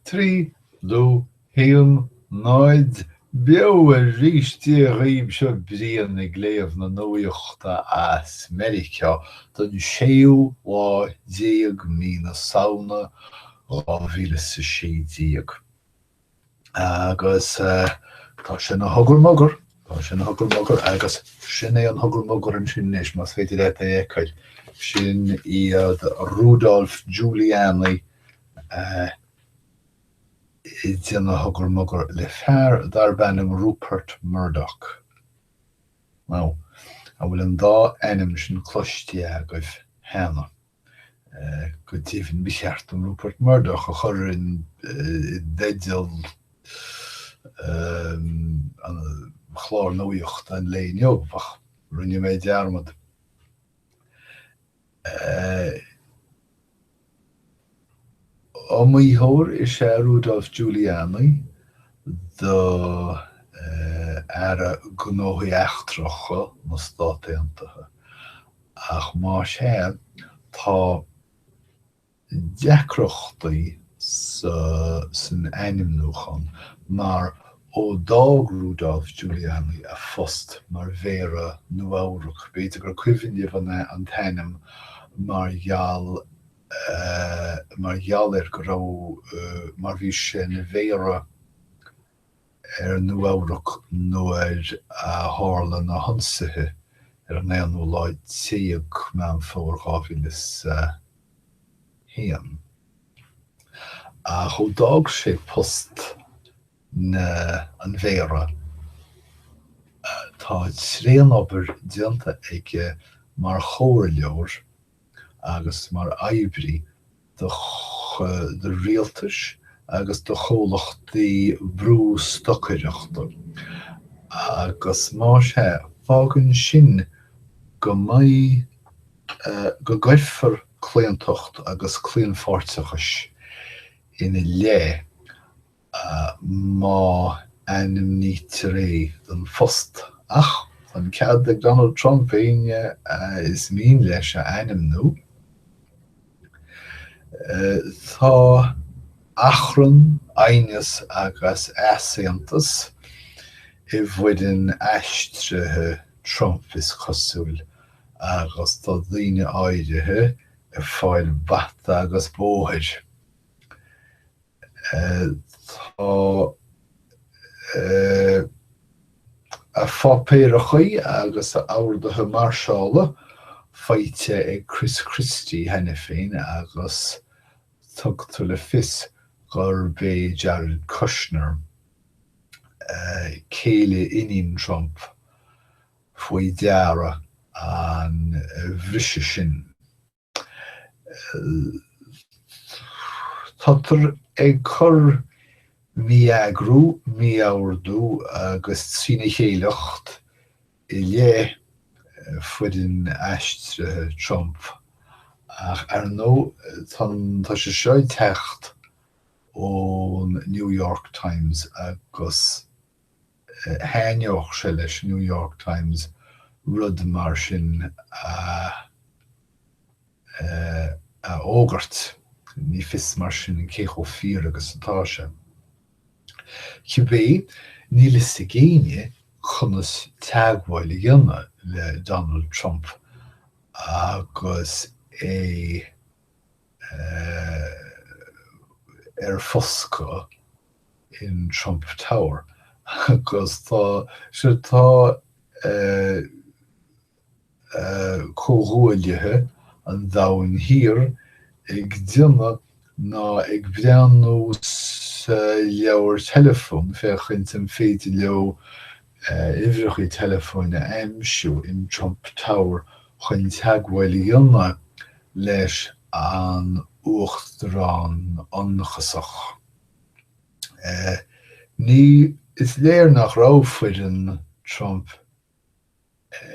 Trí, lú, híam, náid, beo a ríistí riomh seo bríon ag léamh na nuaachta as Meiriceá don séú lá déag mína saona rámhíle sa sé déag. Agus tá sin na thugar agus sin é an thugar mogar an sin is mas féidir é écaid sin iad Rudolf Giuliani i dtí na thugar mogar le fearr dar bannam Rupert Murdoch. Now, a bhfuil an dá ainm sin cloistí agaibh héana. Go dtíobhann bicheart an Rupert Murdoch a chur in deideal an chlár nuacht an léin jobbach rinne mé dearmad. Amíthóir is Rudolf Giuliani do ara gnóthaí eachtracha na Stáit Aontaithe. Ach má sé tá deacrachtaí san ainm nuachan mar ó dág Rudolf Giuliani a fost mar Faire Nuacht. Beidir gur cuimhneamh an tainnim mar gheall go raibh mar bhí sé na Faire Nuacht nuair a tharla na hionsaithe an 1910 meán fómhair 2001. A cho dág sé post an Faire tá tréan obair dianta ag mar chomhairleabhar agus mar aibrí de rialtas agus de chomhlachtaí brú stocareachta. Agus má sé fágann sin go gcuirfear cléantocht agus cléanfáirteachais ina lé má ainm ní ré don fost. Ach, an cead ag Donald Trump aine is mín leis a ainm nó. Tá achrann aineas agus Easaontas I bhfuidir aistrithe Trump is cosúil agus tá daoine áirithe ar fáil bata agus bóthir. Tá a fápéirechaí agus a áirdathe marseála faite ag Chris Christie henne féin agus tugtar le fios gur bé Jared Kushner céile inín Trump faoi deara an bhriсе sin. Tátar ag chur míagrú, míáardú agus trína chéileacht I lé fuidir aistrithe Trump. Ach ar nó tá sé seo teacht ón New York Times agus háineoch sé leis New York Times rud mar sin a ógart ní fios mar sin in cécho fíor agus atá sé. Cibé ní lis a géine chunas teagmháil dhéanamh le Donald Trump agus é ar fosca in Trump Tower agus tá cóghúilethe an domhain hir ag dionna ná ag breanú leabhar telefón féachchaint féidir leo uimhreachaí telefónna aimsiú in Trump Tower chun teagmháil dhéanamh leis an uachtarán anchasach. Ní is léir nach ráfuireann Trump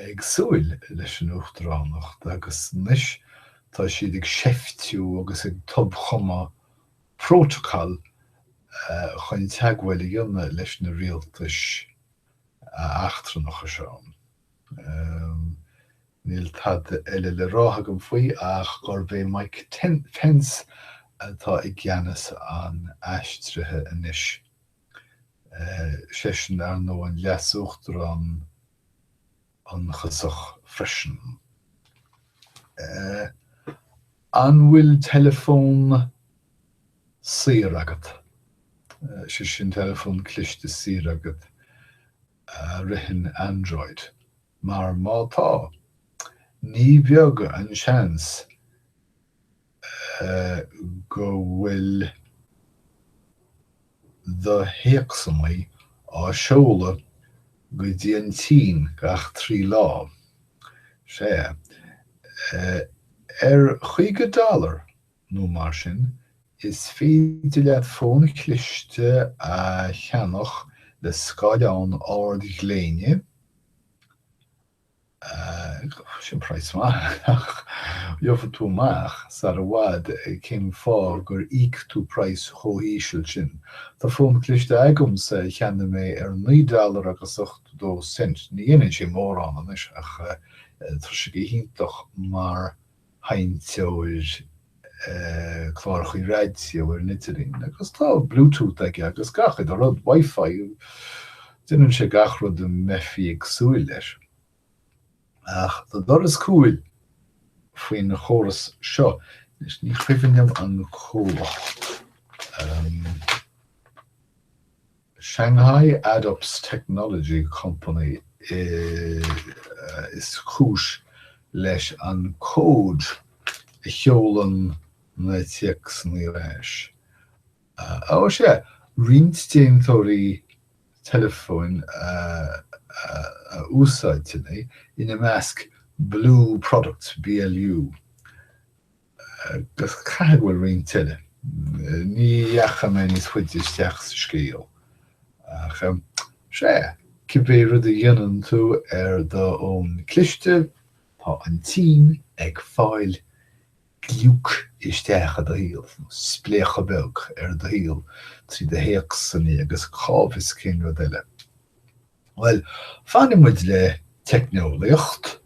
ag súil leis an uachtaránacht agus níos tá siad ag seiftiú agus ag tobchuma protocol chun teagmháil dhéanamh leis na rialtas achtranacha seo. Níl tad eile le ráthagam faoi ach gur bé Mike Pence tá I gceannas an aistrithe inis. Sesin ar nó an leasúchttar an chosach freisin. An bhfuil telefón saor agat. Sin telefón cliste saor agat rihin Android. Mar má tá, ní bheag an seans go bhfuil the Théacsanna á seoladh go dtí an tSín gach 3 lá. Sé, $50 nó mar sin, is féidir leat fón cliste a cheannach le scáileán ard gléine. Sin price maach. Jofa tú maach sa a bhd céim fá gur íc tú price chomhíseal sin. Tá fón cliste agam sa cheanna mé ar $9 agus 82 cent. Ní dhéanann sé mór an anis ach tá sé go hiontach mar hainteoir clárach I radio ar nitirin. Agus tá Bluetooth aige agus gachid ar rud Wi-Fi. Dúnann sé gach rud an mefií ag súil leis. Ach, tá doras cúil faoin na chóras seo. Leis ní chrifanneam an chólacht. Shanghai Adopts Technology Company is chúis leis an cód I cheolann na Théacsanna leis. Ó sé, rinstéantóirí telefón úsáidteanna ina measc Blue Products, BLU. Gus caithfear bhfuil rion tuile. Ní dheacha mé níos chuide isteach sa scéal. Ach sé, cibé rud a dhéanann tú ar do ón cliste, tá an tSín ag fáil glúc isteach a do híal, spléach a beg ar do híal trí do Théacsanna agus cábhas cén rud eile. Well, fannim muid le technoliacht,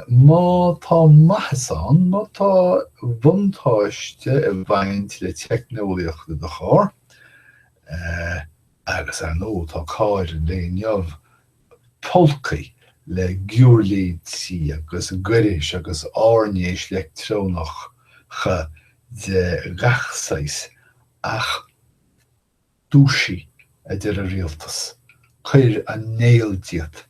má tá maithasán, má tá bhuntáiste a bhaint le technoliacht do chóir, agus ar nó tá cáir an léinneamh polcaí le giúrlaidtí agus gairis agus árnéis leictrónach cha de gachsáis ach dúsí a dir a rialtas. Chairr a néildiad.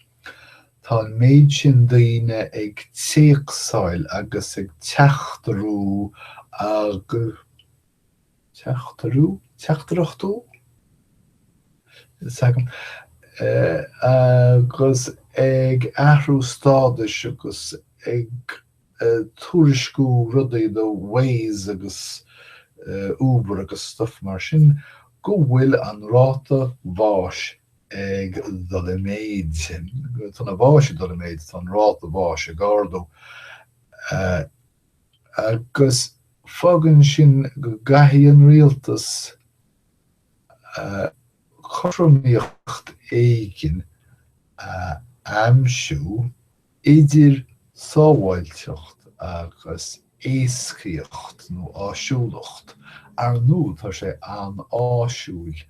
Tá an méid sin daoine ag Théacsáil agus ag teachtarú agus teachtareachtú? Agus ag ahrú stádas agus ag tuairisciú rudaí do Waze agus Uber agus stuff mar sin go bhfuil an ráta bháis ag dul I méid sin. Tá na bháise dul I méid, tá an ráta bháis ag ardú. Agus fágann sin go gaithí an rialtas chormaíocht éigin amsú idir sábháilteocht agus éascaíocht nó áisiúlacht. Ar nó tá sé an áisiúil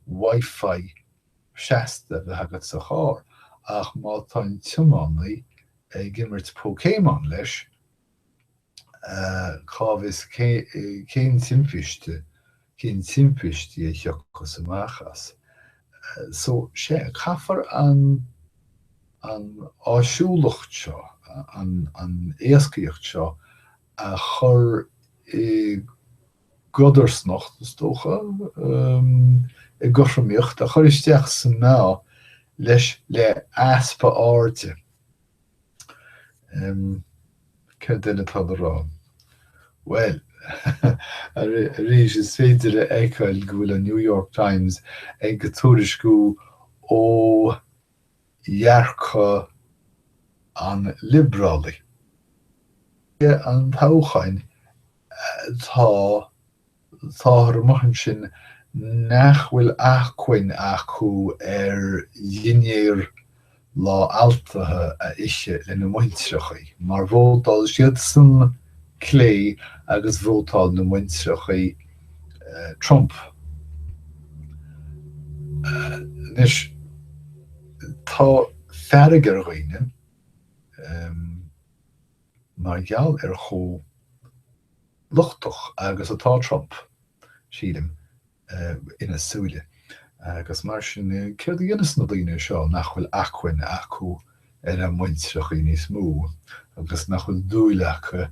Wi-Fi seasta bheit agat sa chár ach má tá an tiománaí ag imirt Pokémon leis cábhas cén timpiste a theachchas amachchas. So sé caithfear an áisiúlacht seo, an éascaíocht seo a chur I godarsnacht is tócha I goframíocht a chur isteach san ná leis le aspa áirte. Cé duine tá rá? Well, a rís is féidir a eicáil go bhfuil a New York Times ag go tuairisciú ó dhearcha an librálaí. An tóchain tá ar maitheann sin nach bhfuil achcuin acu ar dhinéir lá altathe a isise lena muinteochaí, mar bhódal siad san clé agus bhótáil na muinteach Trump. Nis tá Faire gur roiine mar geall chó luchtach agus atá Trump siadam ina súile. Agus mar sin céir dhéanas na daoine seo nach bhfuil acuin acu an muinteach níos mó, agus nach bhfuil dúil acu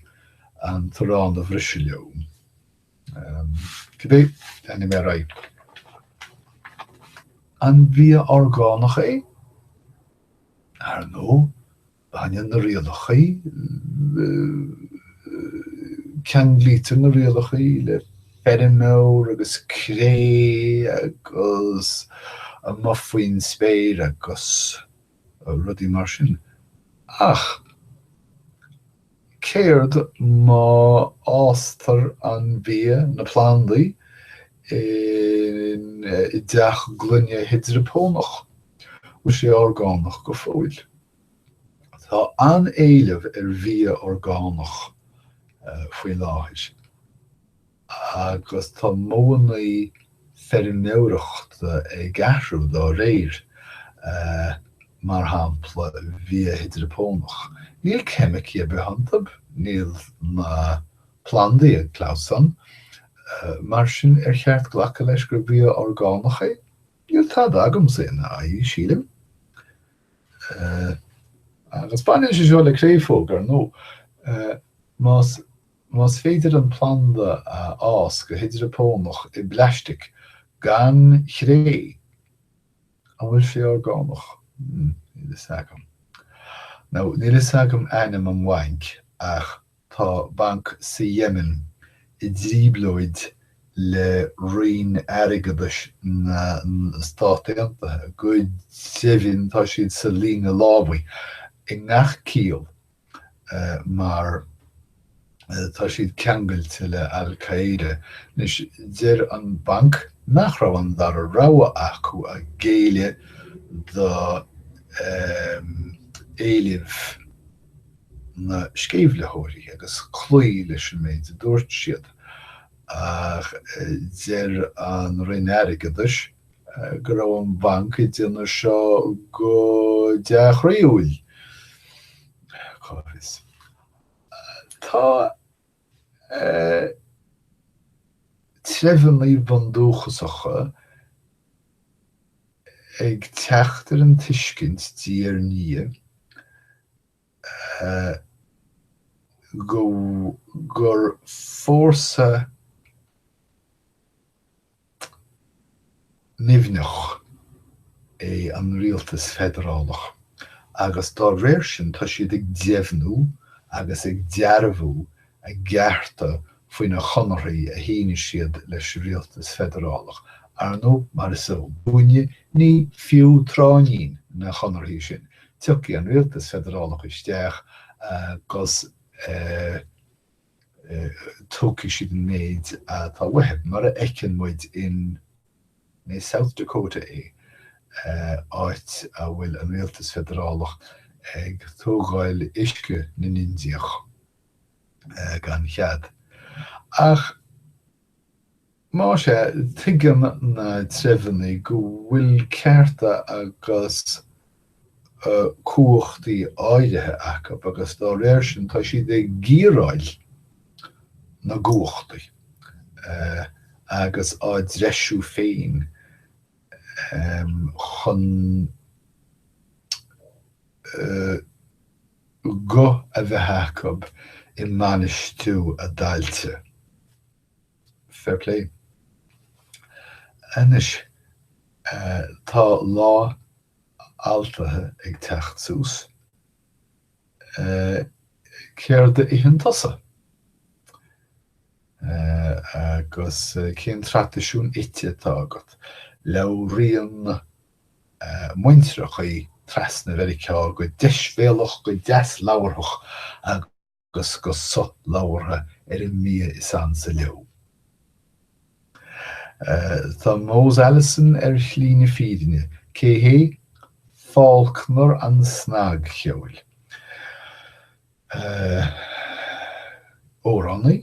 an tarrán a bhrisil leo. Cibé ana mé raibh. An bhí orgánach ar nó bain na rialacha cean lítar na rialacha le ferimór agus cré agus a mufuoin spéir agus rudí mar sin. Ach, céird má ástar an bhí na plandaí i deach glunne hydropónach u sé orgánach go fóil. Tá an éileh bhí orgánach faoi láthir. Agus tá mónaí ferimnéireachta gashrú dá réir mar hampla bhí hydropónach. Níl chemicí a behantab, níl na plandaí a Théacsanna, mar sin cheart ghlacha leis gur bhí orgánach níl tá agam sin a sílim. Agus bain sé seo le créifóg ar nó Más féidir an planda ás go hydropónach i bleistic gan chré an bhfuil sé orgánach. Níl is agam. Níl is agam ainm an bhainc ach tá banc sa Yemen i dríblóid le rion airgeadais na Stáit Aontaithe go deimhin tá siad sa lína lámhaí i ngach cíal mar tá siad ceangailte le Al-Qaeda. Nis deir an banc nach raibh an dar a rogha acu a géile do éilimh na scéimhleóirí agus clúí leis an méid a dúirt siad. Ach deir an rion airgeadais go raibh an banc i dtíonna seo go deach riúil. Tá trefnaí bandúchasacha ag teachtar an tuiscint díar ní gur fórsa nimhnach an rialtas federálach. Agus dá réir sin tá siad ag deimhnú agus ag dearbhú a gcearta faoin na chonairí a híine siad leis rialtas federálach. Ar nó mar is buine ní fiú tráinín na chonairí sin. Tuí an rialtas federálach isteach agus tócaí siad an méid tá waheb mar a eicin muid in South Dakota áit a bhfuil an rialtas federálach ag tógáil isce na Indiach gan chead. Ach má sé tuigim na trefnaí go bhfuil cearta agus cuachtaí áirithe acu agus dá réir sin tá siad ag gíráil na gcuachtaí agus áid reisiú féin chun go a bheith acu I manistú a dailte. Fair play. Anis tá lá altathe ag teacht sús céir de Easaontas agus cén tradiisiún ite tá agat le rion muinteach tras na Meiriceá go 10 mhéalach go 10 labharthach agus go so labhartha an mí san sa leo. Tá Mós Allison slíne fídine cé hé Falkner an snag cheol. óránaí,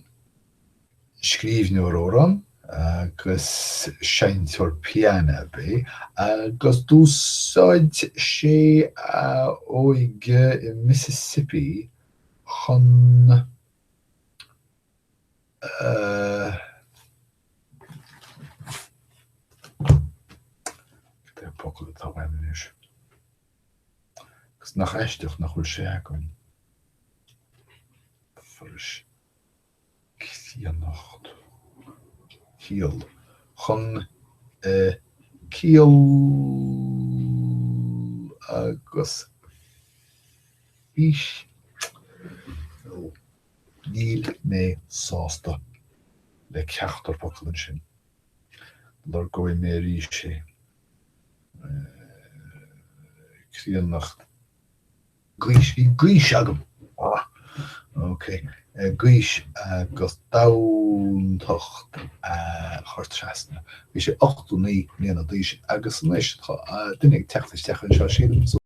scríbneoir órán, agus seinteoir piana bé, agus dúsáid sé óige i Mississippi chun pokel het al is. Is nog echt nog goed zeggen. Vers. Kiel nog. Kiel. Gewoon kiel agus fish. Níl mé sásta le ceachtar pokelin sin. Lor gooi Meiriceá. Nuacht. Gris agam. Okay. Gris agus dauntocht Théacsanna. Vi sé 8 ní agus níis agus níis. Dinnig technisch techan seo sin.